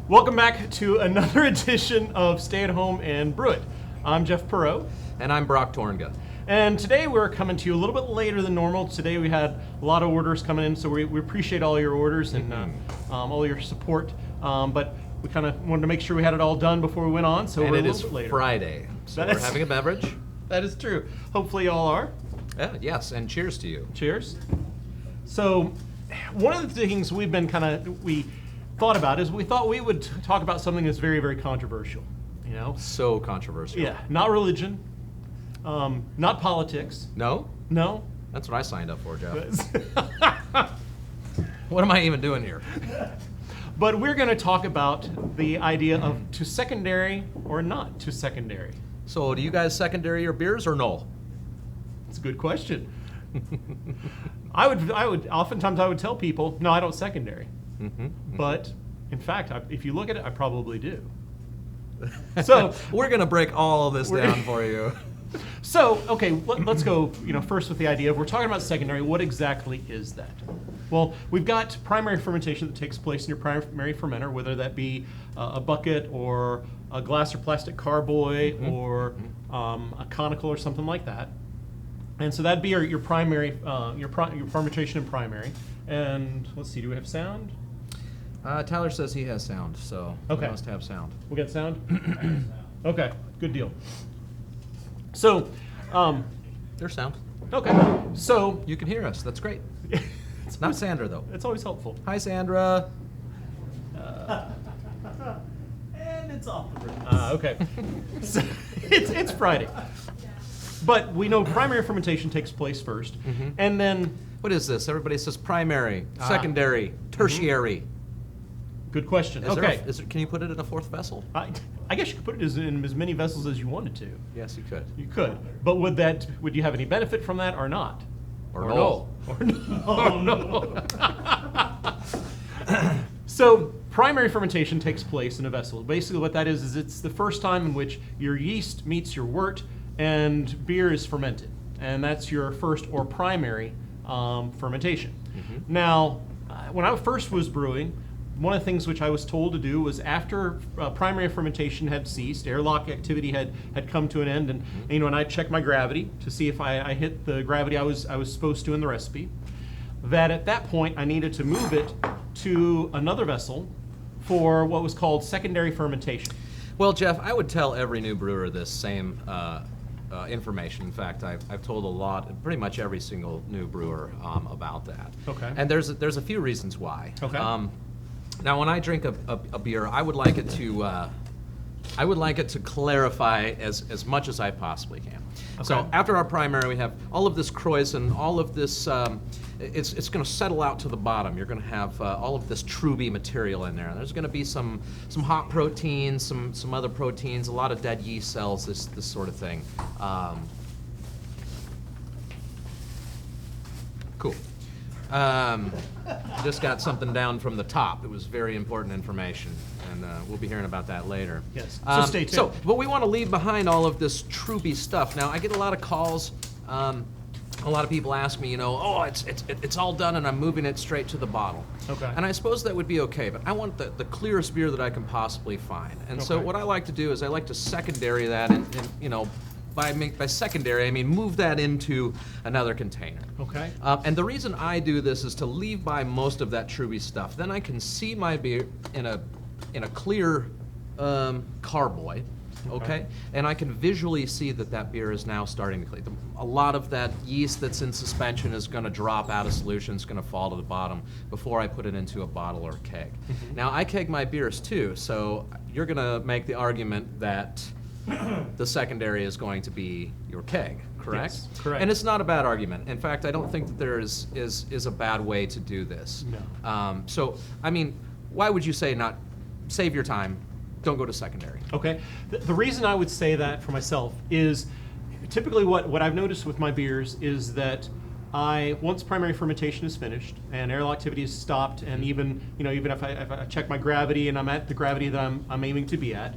Welcome back to another edition of Stay at Home and Brew It. I'm Jeff Perot. And I'm Brock Tornga. And today we're coming to you a little bit later than normal. Today we had a lot of orders coming in, so we appreciate all your orders and all your support. But we kind of wanted to make sure we had it all done before we went on, so we're a little bit later. Friday, so we're having a beverage. That is true. Hopefully you all are. Yes, and cheers to you. Cheers. So one of the things we thought about is we thought we would talk about something that's very, very controversial. You know? So controversial. Yeah, not religion, not politics. No? No. That's what I signed up for, Jeff. What am I even doing here? But we're going to talk about the idea of to secondary or not to secondary. So do you guys secondary your beers or no? It's a good question. I would oftentimes I would tell people, no, I don't secondary. But in fact, if you look at it, I probably do. So we're going to break all of this down for you. So, okay, let's go, first with the idea of we're talking about secondary. What exactly is that? Well, we've got primary fermentation that takes place in your primary fermenter, whether that be a bucket or a glass or plastic carboy or a conical or something like that. And so that'd be your primary, your fermentation in primary. And let's see, do we have sound? Tyler says he has sound, so okay. We must have sound. We got sound? Okay, good deal. So, there's sound. Okay, so you can hear us. That's great. It's not Sandra though. It's always helpful. Hi, Sandra. And it's off the rails. Okay, so it's Friday, but we know primary fermentation takes place first, and then what is this? Everybody says primary, secondary, tertiary. Good question. Can you put it in a fourth vessel? I guess you could put it in as many vessels as you wanted to. Yes, you could. You could. But would you have any benefit from that or not? Or no. Or no. Oh, no. So primary fermentation takes place in a vessel. Basically what that is it's the first time in which your yeast meets your wort and beer is fermented. And that's your first or primary fermentation. Now, when I first was brewing, one of the things which I was told to do was after primary fermentation had ceased, airlock activity had come to an end, and I checked my gravity to see if I hit the gravity I was supposed to in the recipe, that at that point I needed to move it to another vessel for what was called secondary fermentation. Well, Jeff, I would tell every new brewer this same information. In fact, I've told pretty much every single new brewer about that. Okay. And there's a few reasons why. Okay. Now, when I drink a beer, I would like it to clarify as much as I possibly can. Okay. So after our primary, we have all of this krausen, all of this. It's going to settle out to the bottom. You're going to have all of this Truby material in there. There's going to be some hot proteins, some other proteins, a lot of dead yeast cells, this sort of thing. Cool. Just got something down from the top. It was very important information, and we'll be hearing about that later. Yes, so stay tuned. But we want to leave behind all of this Truby stuff. Now, I get a lot of calls. A lot of people ask me, it's all done and I'm moving it straight to the bottle. Okay. And I suppose that would be okay, but I want the clearest beer that I can possibly find. And so what I like to do is I like to secondary that and by secondary, I mean move that into another container. Okay. And the reason I do this is to leave by most of that Truby stuff. Then I can see my beer in a clear carboy. Okay, and I can visually see that beer is now starting to clean. A lot of that yeast that's in suspension is going to drop out of solution. It's going to fall to the bottom before I put it into a bottle or a keg. Now, I keg my beers too, so you're going to make the argument that the secondary is going to be your keg, correct? Yes, correct. And it's not a bad argument. In fact, I don't think that there is a bad way to do this. No. So, I mean, why would you say not save your time? Don't go to secondary. Okay. The reason I would say that for myself is typically what I've noticed with my beers is that once primary fermentation is finished and aerial activity is stopped, and even if I check my gravity and I'm at the gravity that I'm aiming to be at,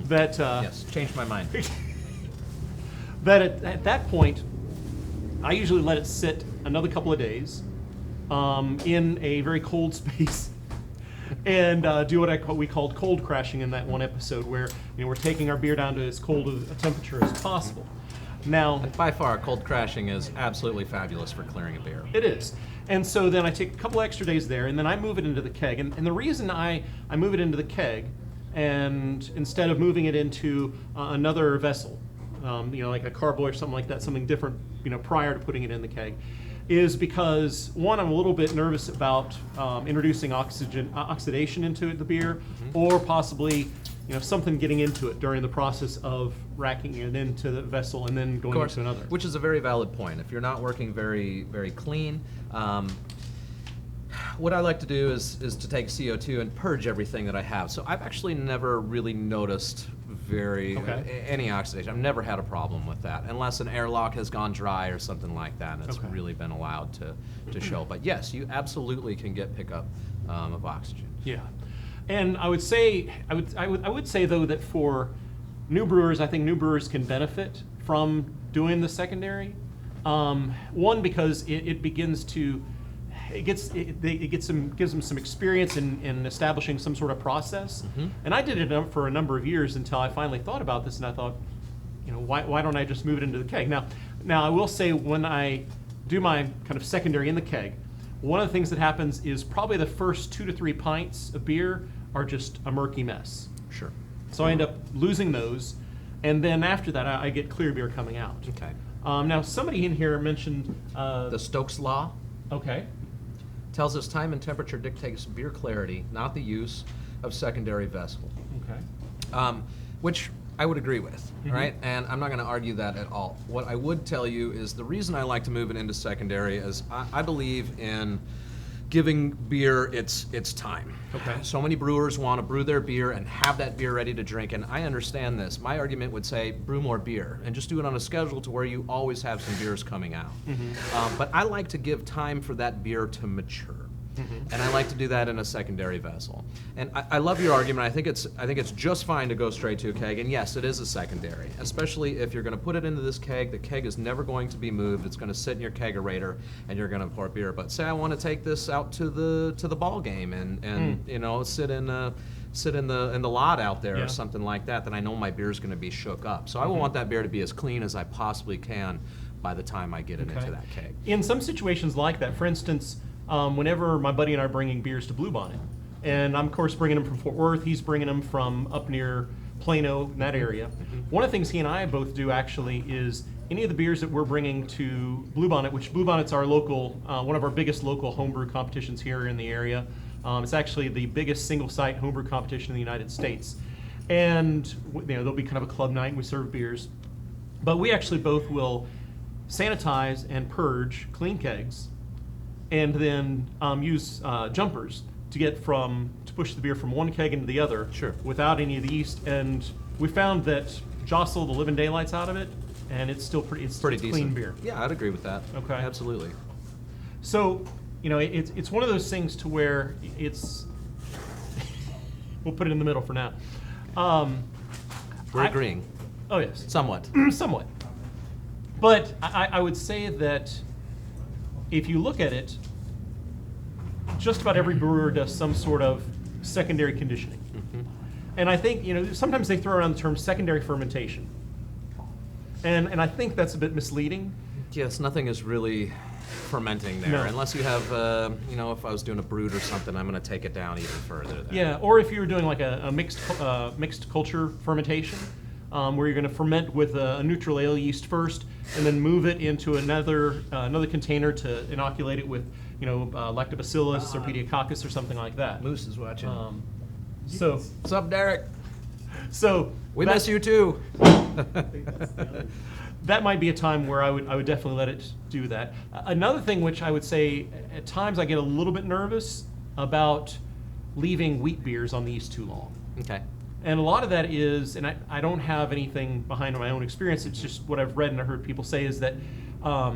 yes, changed my mind. That at that point, I usually let it sit another couple of days in a very cold space. and do what we called cold crashing in that one episode, where we're taking our beer down to as cold a temperature as possible. Now, by far, cold crashing is absolutely fabulous for clearing a beer. It is. And so then I take a couple extra days there, and then I move it into the keg. And the reason I move it into the keg, and instead of moving it into another vessel, like a carboy or something like that, something different, prior to putting it in the keg, is because, one, I'm a little bit nervous about introducing oxidation into the beer, or possibly something getting into it during the process of racking it into the vessel and then going into another. Which is a very valid point. If you're not working very, very clean, what I like to do is to take CO2 and purge everything that I have. So I've actually never really noticed any oxidation. I've never had a problem with that, unless an airlock has gone dry or something like that, and it's really been allowed to show. But yes, you absolutely can get pickup of oxygen. Yeah. And I would say though that for new brewers, I think new brewers can benefit from doing the secondary. One, because it gives them some experience in establishing some sort of process. And I did it for a number of years until I finally thought about this, and I thought, why don't I just move it into the keg? Now I will say, when I do my kind of secondary in the keg, one of the things that happens is probably the first 2 to 3 pints of beer are just a murky mess. Sure. So I end up losing those, and then after that I get clear beer coming out. Okay. Now somebody in here mentioned the Stokes law. Okay. Tells us time and temperature dictates beer clarity, not the use of secondary vessel. Okay. Which I would agree with, right? And I'm not going to argue that at all. What I would tell you is the reason I like to move it into secondary is I believe in giving beer its time. Okay. So many brewers want to brew their beer and have that beer ready to drink, and I understand this. My argument would say brew more beer and just do it on a schedule to where you always have some beers coming out. But I like to give time for that beer to mature. And I like to do that in a secondary vessel. And I love your argument. I think it's just fine to go straight to a keg. And yes, it is a secondary, especially if you're going to put it into this keg. The keg is never going to be moved. It's going to sit in your kegerator, and you're going to pour beer. But say I want to take this out to the ball game and sit in the lot out there or something like that. Then I know my beer is going to be shook up. So I will want that beer to be as clean as I possibly can by the time I get it into that keg. In some situations like that, for instance, whenever my buddy and I are bringing beers to Bluebonnet, and I'm of course bringing them from Fort Worth, he's bringing them from up near Plano, in that area. One of the things he and I both do actually is any of the beers that we're bringing to Bluebonnet, which Bluebonnet's our local, one of our biggest local homebrew competitions here in the area. It's actually the biggest single-site homebrew competition in the United States. And there'll be kind of a club night and we serve beers. But we actually both will sanitize and purge clean kegs, and then use jumpers to push the beer from one keg into the other without any of the yeast. And we found that jostle the living daylights out of it, and it's still pretty clean beer. Yeah, I'd agree with that. Okay. Absolutely. So, it's one of those things to where it's, we'll put it in the middle for now. We're agreeing. Oh, yes. Somewhat. Somewhat. But I would say that if you look at it, just about every brewer does some sort of secondary conditioning. And I think, sometimes they throw around the term secondary fermentation. And I think that's a bit misleading. Yes, nothing is really fermenting there. No. Unless you have, if I was doing a brood or something, I'm going to take it down even further there. Yeah, or if you were doing like a mixed culture fermentation, where you're going to ferment with a neutral ale yeast first, and then move it into another container to inoculate it with, lactobacillus or pediococcus or something like that. Moose is watching. What's up, Derek? So we miss you too. That might be a time where I would definitely let it do that. Another thing which I would say, at times I get a little bit nervous about leaving wheat beers on the yeast too long. Okay. And a lot of that is, and I don't have anything behind my own experience, it's just what I've read and I heard people say, is that a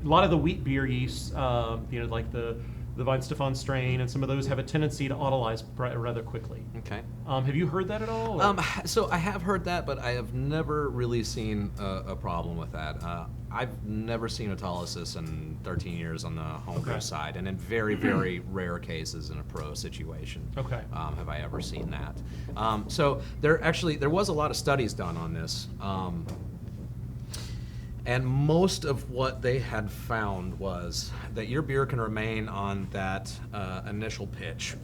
lot of the wheat beer yeasts, like the Weihenstephan strain and some of those, have a tendency to autolyze rather quickly. Okay. Have you heard that at all? So I have heard that, but I have never really seen a problem with that. I've never seen autolysis in 13 years on the homebrew side, and in very, very rare cases in a pro situation have I ever seen that. So there was a lot of studies done on this. And most of what they had found was that your beer can remain on that initial pitch,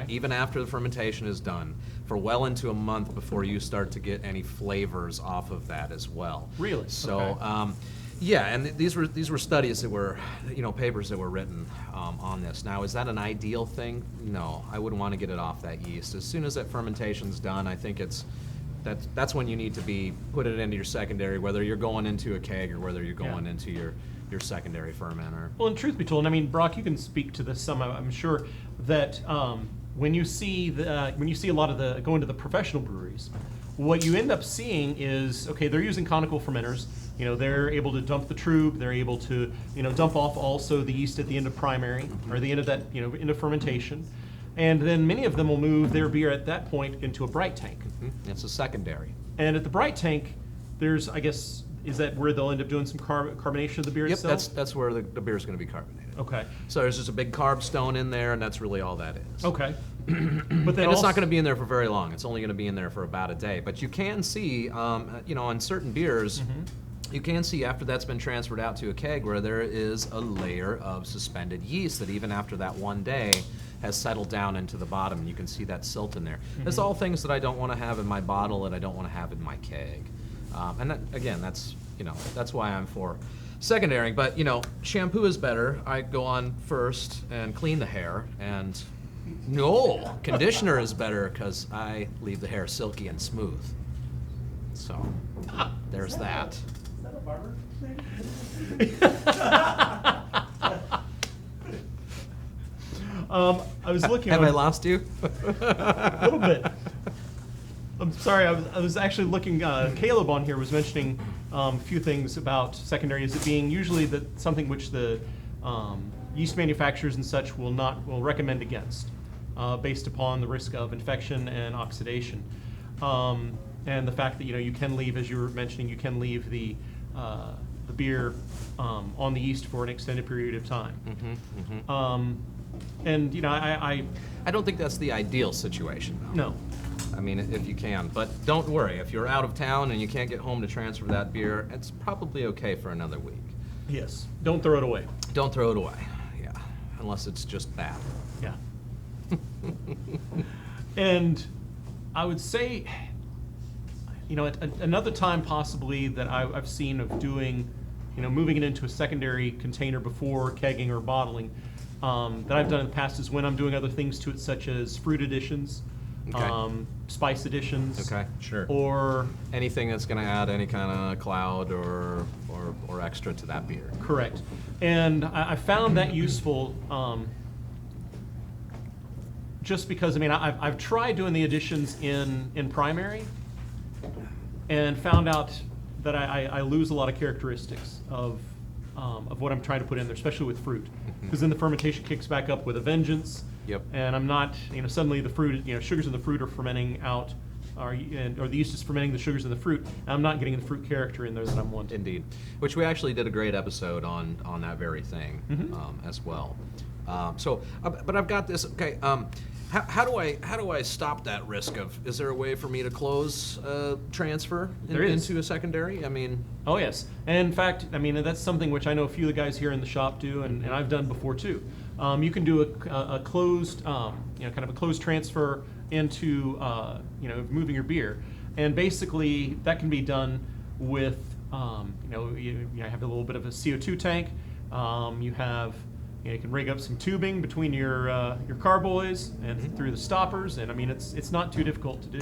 even after the fermentation is done, for well into a month before you start to get any flavors off of that as well. Really? So, yeah, and these were studies that were, papers that were written on this. Now, is that an ideal thing? No, I wouldn't want to get it off that yeast. As soon as that fermentation's done, I think that's when you need to be putting it into your secondary, whether you're going into a keg or whether you're going into your secondary fermenter. Well, and truth be told, I mean, Brock, you can speak to this some. I'm sure that when you see a lot of the go into the professional breweries, what you end up seeing is they're using conical fermenters. They're able to dump the trub. They're able to dump off also the yeast at the end of primary or the end of that end of fermentation. And then many of them will move their beer at that point into a bright tank. It's a secondary. And at the bright tank, there's, I guess, is that where they'll end up doing some carbonation of the beer itself? Yep, that's where the beer is going to be carbonated. Okay. So there's just a big carb stone in there, and that's really all that is. Okay. But then it's not going to be in there for very long. It's only going to be in there for about a day. But you can see, on certain beers, you can see after that's been transferred out to a keg where there is a layer of suspended yeast that even after that one day has settled down into the bottom. You can see that silt in there. It's all things that I don't want to have in my bottle and I don't want to have in my keg. And that, again, that's why I'm for secondarying. But shampoo is better. I go on first and clean the hair, and no, conditioner is better because I leave the hair silky and smooth. So there's that. Is that a barber I was looking. Have I lost you? A little bit. I'm sorry. I was actually looking. Caleb on here was mentioning a few things about secondary as it being usually something which the yeast manufacturers and such will recommend against, based upon the risk of infection and oxidation, and the fact that you can leave, as you were mentioning, you can leave the beer on the yeast for an extended period of time. And I don't think that's the ideal situation, though. No. I mean, if you can. But don't worry, if you're out of town and you can't get home to transfer that beer, it's probably okay for another week. Yes. Don't throw it away. Don't throw it away, yeah. Unless it's just bad. Yeah. And I would say, another time possibly that I've seen of doing, moving it into a secondary container before kegging or bottling, that I've done in the past is when I'm doing other things to it, such as fruit additions, spice additions. Okay, sure. Or anything that's going to add any kind of cloud or extra to that beer. Correct. And I found that useful just because, I've tried doing the additions in primary and found out that I lose a lot of characteristics of what I'm trying to put in there, especially with fruit. Because then the fermentation kicks back up with a vengeance. Yep. And I'm not, suddenly the fruit, sugars in the fruit are fermenting out, or the yeast is fermenting the sugars in the fruit, and I'm not getting the fruit character in there that I'm wanting. Indeed. Which we actually did a great episode on that very thing as well. But I've got this, okay, how do I stop that risk of, is there a way for me to close transfer into a secondary? Oh yes, and in fact, that's something which I know a few of the guys here in the shop do, and I've done before too. You can do a closed, kind of a closed transfer into, moving your beer, and basically that can be done with, you have a little bit of a CO2 tank. You can rig up some tubing between your carboys and through the stoppers, and it's not too difficult to do.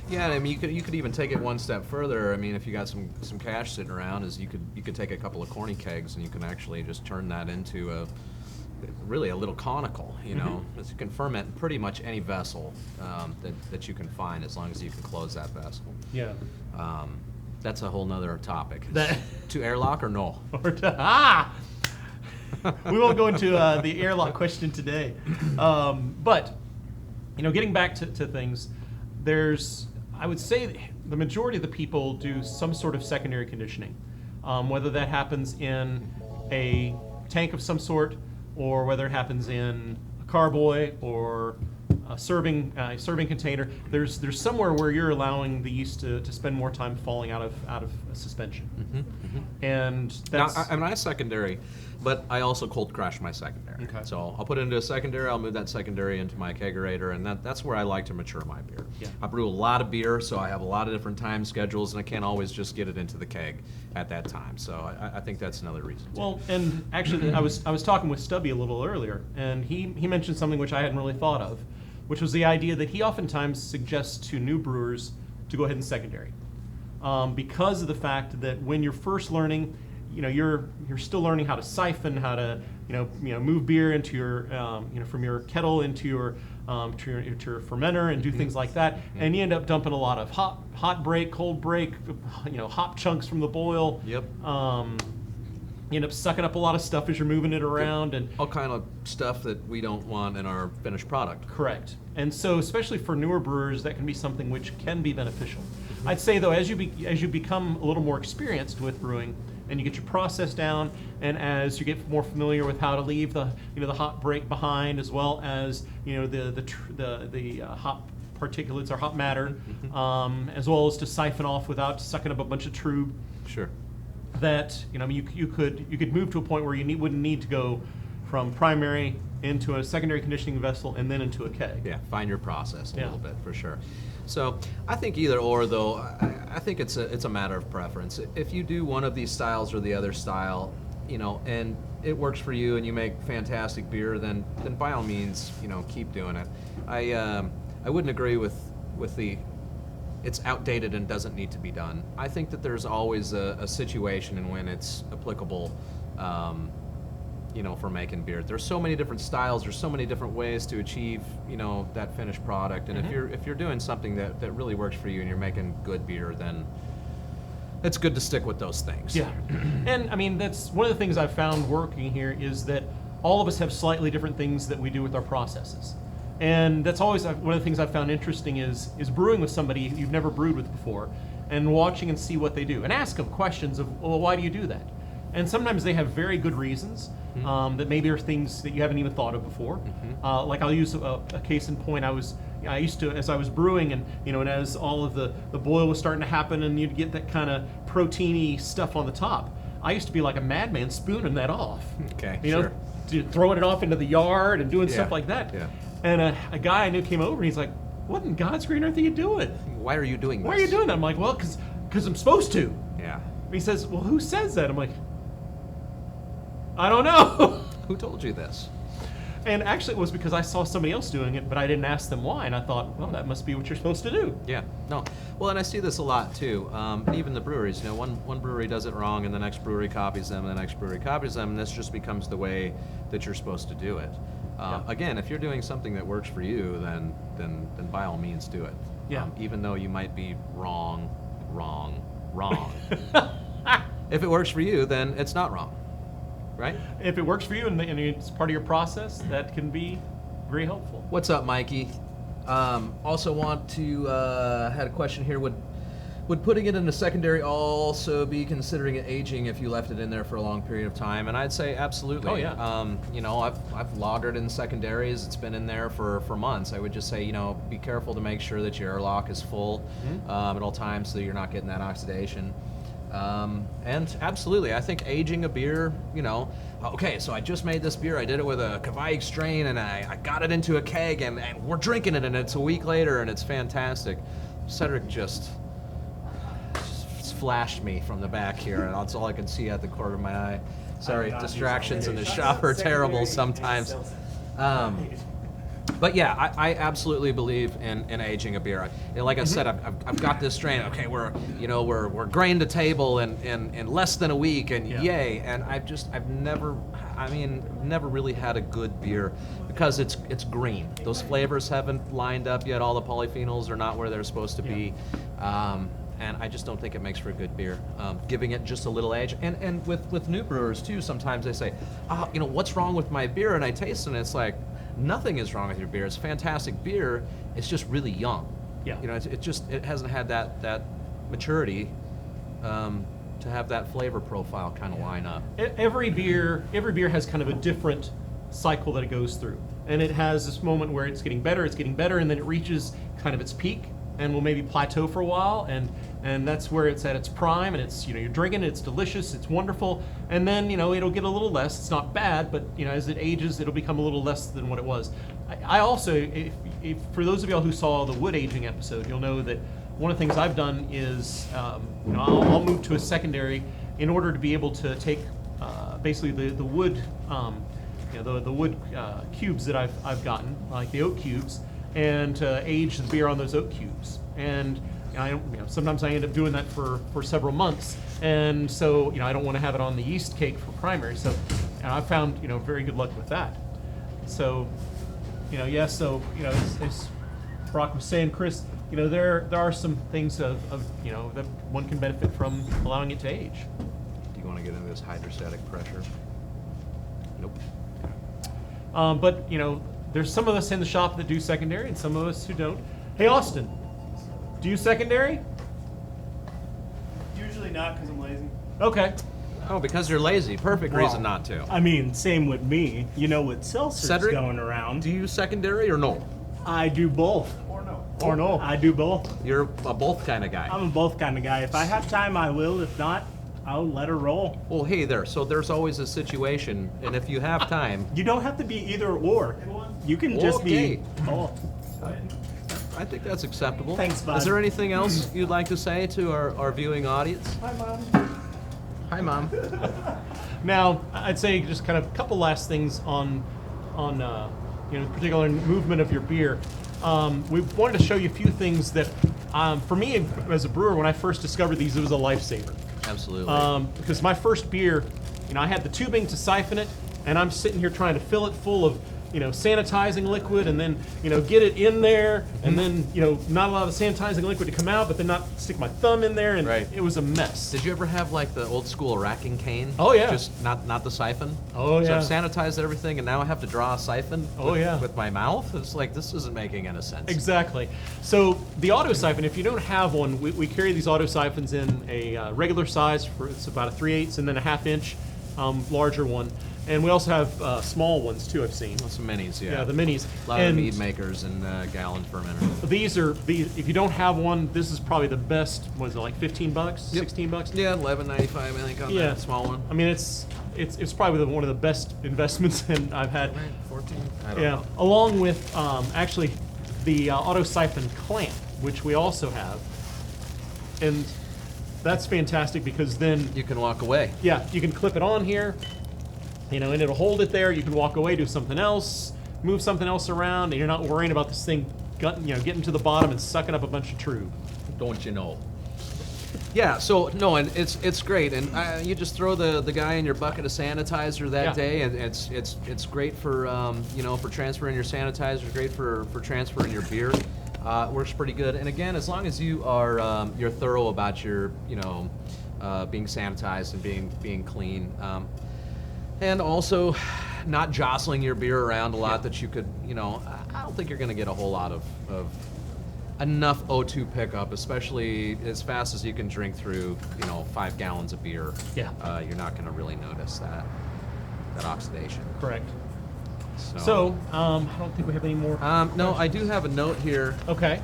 Yeah, you could even take it one step further. If you got some cash sitting around, is you could take a couple of corny kegs and you can actually just turn that into a little conical. As you can ferment pretty much any vessel that you can find, as long as you can close that vessel. Yeah. That's a whole nother topic. To airlock or no? We won't go into the airlock question today. But, getting back to things, I would say the majority of the people do some sort of secondary conditioning. whether that happens in a tank of some sort, or whether it happens in a carboy or a serving container. There's somewhere where you're allowing the yeast to spend more time falling out of suspension. And that's now, I'm not a secondary, but I also cold crash my secondary. Okay. So I'll put it into a secondary, I'll move that secondary into my kegerator, and that's where I like to mature my beer. Yeah. I brew a lot of beer, so I have a lot of different time schedules, and I can't always just get it into the keg at that time. So I think that's another reason. well, and actually, I was talking with Stubby a little earlier, and he mentioned something which I hadn't really thought of, which was the idea that he oftentimes suggests to new brewers to go ahead and secondary, because of the fact that when you're first learning, you're still learning how to siphon, how to move beer into your from your kettle into your fermenter and do things like that, and you end up dumping a lot of hot break, cold break, hop chunks from the boil. Yep. You end up sucking up a lot of stuff as you're moving it around, and All kind of stuff that we don't want in our finished product. correct. And so, especially for newer brewers, that can be something which can be beneficial. I'd say though, as you become a little more experienced with brewing, and you get your process down, and as you get more familiar with how to leave the the hop break behind, as well as the hop particulates or hop matter, as well as to siphon off without sucking up a bunch of trub. Sure. That you could move to a point where you wouldn't need to go from primary into a secondary conditioning vessel and then into a keg. Yeah, find your process a Yeah. little bit for sure. So I think either or though, I think it's a matter of preference. If you do one of these styles or the other style, and it works for you and you make fantastic beer, then by all means, keep doing it. I wouldn't agree with the it's outdated and doesn't need to be done. I think that there's always a situation in when it's applicable, for making beer. There's so many different styles. There's so many different ways to achieve, that finished product. And if you're doing something that really works for you and you're making good beer, then it's good to stick with those things. Yeah, and I mean that's one of the things I've found working here is that all of us have slightly different things that we do with our processes. And that's always one of the things I've found interesting is brewing with somebody you've never brewed with before, and watching and see what they do, and ask them questions of, well, why do you do that? And sometimes they have very good reasons that maybe are things that you haven't even thought of before. Like I'll use a case in point. I used to, as I was brewing, and as all of the boil was starting to happen, and you'd get that kind of proteiny stuff on the top, I used to be like a madman spooning that off. Okay, sure. Throwing it off into the yard and doing stuff like that. Yeah. And a guy I knew came over and he's like, "What in God's green earth are you doing? Why are you doing this? Why are you doing that?" I'm like, "Well, because I'm supposed to." Yeah. And he says, "Well, who says that?" I'm like, "I don't know." Who told you this? And actually, it was because I saw somebody else doing it, but I didn't ask them why. And I thought, well, that must be what you're supposed to do. Yeah. No. Well, and I see this a lot too. Even the breweries. One brewery does it wrong, and the next brewery copies them, and the next brewery copies them, and this just becomes the way that you're supposed to do it. Again, if you're doing something that works for you, then by all means do it. Yeah. Even though you might be wrong. If it works for you, then it's not wrong, right? If it works for you and it's part of your process, that can be very helpful. What's up, Mikey? Also want to had a question here. Would putting it in a secondary also be considering it aging if you left it in there for a long period of time? And I'd say absolutely. Oh, yeah. I've lagered in secondaries. It's been in there for months. I would just say, be careful to make sure that your airlock is full at all times so you're not getting that oxidation. And absolutely, I think aging a beer, okay, so I just made this beer. I did it with a Kavaik strain, and I got it into a keg, and we're drinking it, and it's a week later, and it's fantastic. Cedric just flashed me from the back here, and that's all I can see out the corner of my eye. Sorry, distractions in the shop are terrible sometimes. But yeah, I absolutely believe in aging a beer. Like I said, I've got this strain. Okay, we're grain to table in less than a week, and yay! And I've never really had a good beer because it's green. Those flavors haven't lined up yet. All the polyphenols are not where they're supposed to be. And I just don't think it makes for a good beer. Giving it just a little age, and with new brewers too, sometimes they say, what's wrong with my beer? And I taste it, and it's like, nothing is wrong with your beer. It's fantastic beer. It's just really young. Yeah. It hasn't had that maturity to have that flavor profile kind of line up. Every beer has kind of a different cycle that it goes through, and it has this moment where it's getting better, and then it reaches kind of its peak, and will maybe plateau for a while, and that's where it's at its prime, and it's, you're drinking it, it's delicious, it's wonderful, and then it'll get a little less. It's not bad, but as it ages, it'll become a little less than what it was. I also, if for those of y'all who saw the wood aging episode, you'll know that one of the things I've done is I'll move to a secondary in order to be able to take basically the wood the wood cubes that I've gotten, like the oak cubes, and age the beer on those oak cubes. And sometimes I end up doing that for several months, and so I don't want to have it on the yeast cake for primary. So I've found very good luck with that. So as Brock was saying, Chris, there are some things of that one can benefit from allowing it to age. Do you want to get into this hydrostatic pressure? Nope. But there's some of us in the shop that do secondary, and some of us who don't. Hey, Austin, do you secondary? Usually not, because I'm lazy. Okay. Oh, because you're lazy. Perfect reason not to. I mean, same with me. With seltzers Cedric, going around. Do you secondary or no? I do both. Or no. I do both. You're a both kind of guy. I'm a both kind of guy. If I have time, I will. If not, I'll let her roll. Well, hey there. So there's always a situation, and if you have time, You don't have to be either or. You can just Okay. be both. I think that's acceptable. Thanks, bud. Is there anything else you'd like to say to our viewing audience? Hi, Mom. Hi, Mom. Now, I'd say just kind of a couple last things on particular movement of your beer. We wanted to show you a few things that, for me as a brewer, when I first discovered these, it was a lifesaver. Absolutely. Because my first beer, I had the tubing to siphon it, and I'm sitting here trying to fill it full of sanitizing liquid, and then get it in there, and then not allow the sanitizing liquid to come out, but then not stick my thumb in there, and Right. it was a mess. Did you ever have like the old school racking cane? Oh, yeah. Just not the siphon? Oh, So yeah. I've sanitized everything, and now I have to draw a siphon Oh, yeah. with my mouth? It's like, this isn't making any sense. Exactly. So the auto siphon, if you don't have one, we carry these auto siphons in a regular size, it's about a 3/8 and then a 1/2 inch larger one. And we also have small ones too, I've seen. Some minis, yeah. Yeah, the minis. A lot and of mead makers and gallon fermenters. these, if you don't have one, this is probably the best. Was it like $15, Yep. $16? Yeah, $11.95 I think on Yeah. that small one. I mean, it's probably one of the best investments I've had. 14? I don't Yeah, know. along with actually the auto siphon clamp, which we also have, and that's fantastic because then You can walk away. yeah, you can clip it on here, and it'll hold it there. You can walk away, do something else, move something else around, and you're not worrying about this thing getting to the bottom and sucking up a bunch of trube. Don't you know? Yeah, so no, and it's great, and you just throw the guy in your bucket of sanitizer that Yeah. day, and it's great for for transferring your sanitizer, great for transferring your beer. It works pretty good, and again, as long as you are you're thorough about your being sanitized and being clean, and also not jostling your beer around a lot that you could I don't think you're going to get a whole lot of enough O2 pickup, especially as fast as you can drink through 5 gallons of beer. Yeah. You're not going to really notice that oxidation. Correct. So I don't think we have any more. No, I do have a note here. Okay.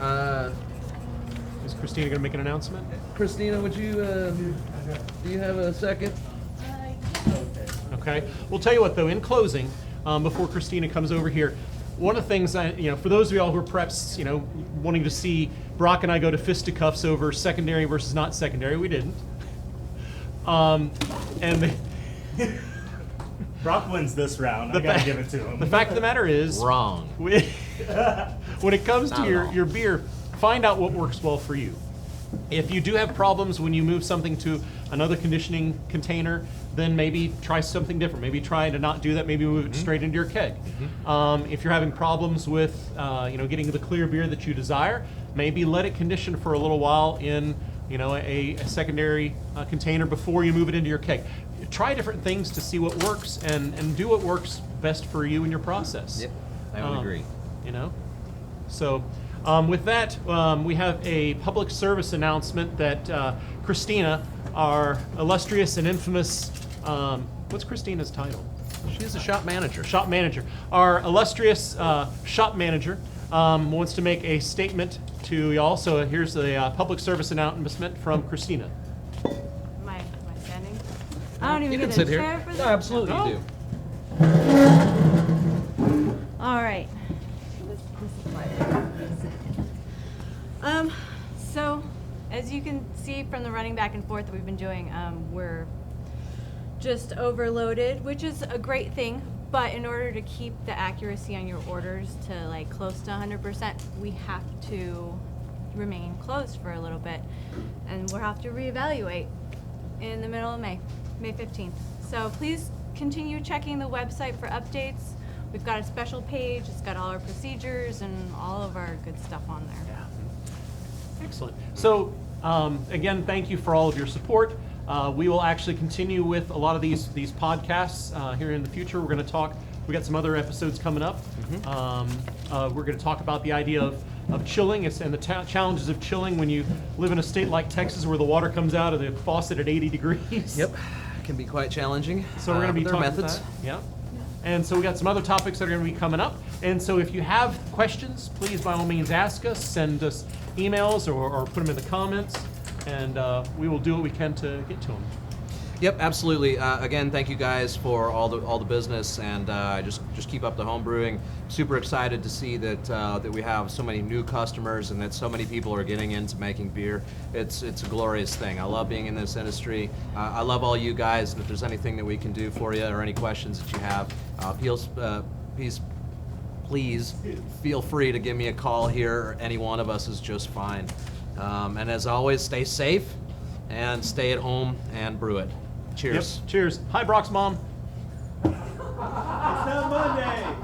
Is Christina going to make an announcement? Christina, would you do you have a second? Okay. We'll tell you what, though, in closing, before Christina comes over here, one of the things, for those of y'all who are perhaps, wanting to see Brock and I go to fisticuffs over secondary versus not secondary, we didn't. Brock wins this round. I gotta give it to him. The fact of the matter is, Wrong. when it comes Not to at all. your beer, find out what works well for you. If you do have problems when you move something to another conditioning container, then maybe try something different. Maybe try to not do that. Maybe move it straight into your keg. If you're having problems with, getting the clear beer that you desire, maybe let it condition for a little while in, a secondary container before you move it into your keg. Try different things to see what works and do what works best for you in your process. Yep, I would agree. So, With that, we have a public service announcement that Christina, our illustrious and infamous, what's Christina's title? She's a shop manager. Shop manager. Our illustrious shop manager wants to make a statement to y'all. So here's the public service announcement from Christina. Am I standing? I don't even You get can a sit here. chair for No, this. absolutely Oh. you do. All right. This is my so as you can see from the running back and forth that we've been doing, we're just overloaded, which is a great thing. But in order to keep the accuracy on your orders to like close to 100%, we have to remain closed for a little bit, and we'll have to reevaluate in the middle of May 15th. So please continue checking the website for updates. We've got a special page. It's got all our procedures and all of our good stuff on there. Excellent. So again, thank you for all of your support. We will actually continue with a lot of these podcasts here in the future. We're going to talk. We got some other episodes coming up. We're going to talk about the idea of chilling and the challenges of chilling when you live in a state like Texas where the water comes out of the faucet at 80 degrees. Yep, can be quite challenging. So we're going to be there talking are methods. about that. Yeah. And so we got some other topics that are going to be coming up. And so if you have questions, please by all means ask us, send us emails or put them in the comments, and we will do what we can to get to them. Yep, absolutely. Again, thank you guys for all the business, and just keep up the home brewing. Super excited to see that we have so many new customers and that so many people are getting into making beer. It's a glorious thing. I love being in this industry. I love all you guys, and if there's anything that we can do for you or any questions that you have, please feel free to give me a call here. Any one of us is just fine. And as always, stay safe and stay at home and brew it. Cheers. Yep. Cheers. Hi, Brock's mom. It's not Monday.